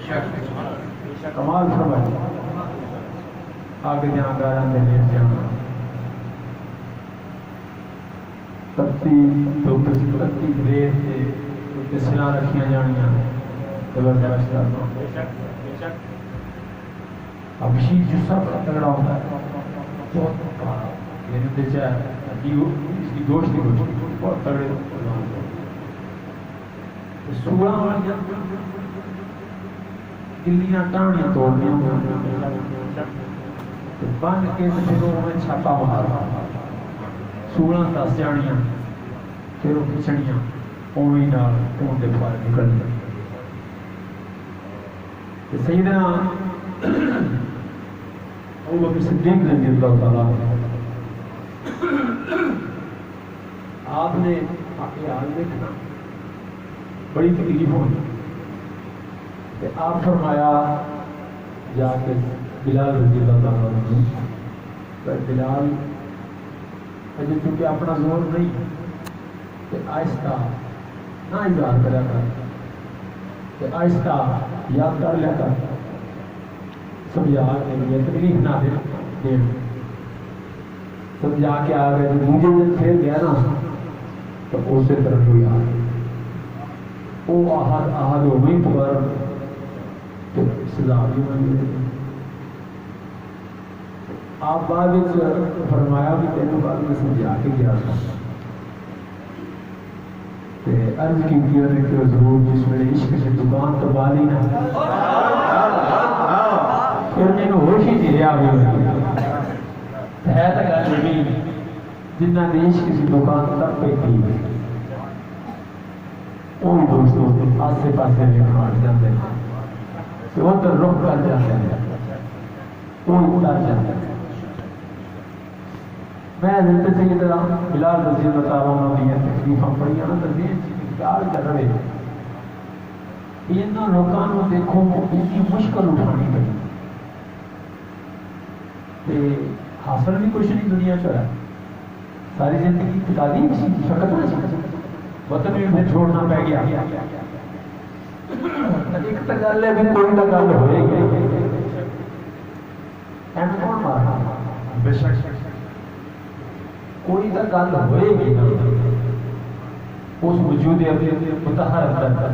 کمال فرمایا آگے جہاں گاران دے لیٹ جانا تتی گریز سے سلاں رکھیاں جانیاں زبردست کرنا اب شیخ جو سب تگڑا ہوتا ہے بہت یعنی دیچا ہے اس کی گوشت کی گوشت بہت تگڑے سوڑا والی گلیاں ٹانیاں توڑنیاں بند کے پھر میں چھاپا مارا سوڑا دس جانیاں پھر وہ کھچڑیاں اوی نال خون دے باہر نکل گئے سیدنا ابو بکر صدیق رضی اللہ تعالیٰ آپ نے یہ حال دیکھنا بڑی تکلیف ہوئی کہ آپ فرمایا جا کے بلال رضی اللہ تعالیٰ عنہ کہ بلال اجے چونکہ اپنا زور نہیں کہ آہستہ نہ اظہار کرا کر کہ آہستہ یاد کر لیا کر سمجھا کے لیے تکلیف نہ دے سمجھا کے آ گئے دوسرے دن پھر گیا نا تو اسی طرح کوئی آ گیا وہ آہد ہو گئی پکار تو سزا بھی ہوئی آپ بعد فرمایا بھی تینوں بعد میں سمجھا کے گیا عرض کی کہ ضرور جس میں عشق سے دکان تو بالی نہ پھر میں نے ہوش ہی چیریا ہوئی ہے تو گل نہیں جنہ نے عشق کی دکان تک پہ تھی وہی دوستوں آسے پاسے میں کھاٹ جاتے ہیں کہ وہ تو رخ کر جاتے ہیں وہی اتر جاتے ہیں میں زندہ سے یہ طرح بلال رضی اللہ تعالیٰ عنہ یہ تکلیفاں پڑھی نا تو دین پیار کر رہے انہاں لوگوں کو دیکھو اتنی مشکل اٹھانی پڑی حاصل بھی کچھ نہیں دنیا چ ہے ساری زندگی تعلیم سی شکت نہ سی وطن بھی پھر چھوڑنا پہ گیا ایک تو گل ہے بھی کوئی نہ گل ہوئے گی اینڈ کون مارا بے شک کوئی نہ گل ہوئے گی اس وجود متحر اندر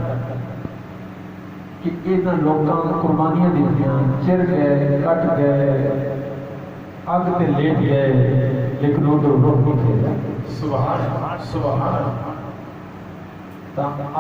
کہ انہاں لوگوں نے قربانیاں دیتیاں چر گئے کٹ گئے اگ تے لیٹ گئے لیکن وہ تو روح نہیں تھے سبحان اللہ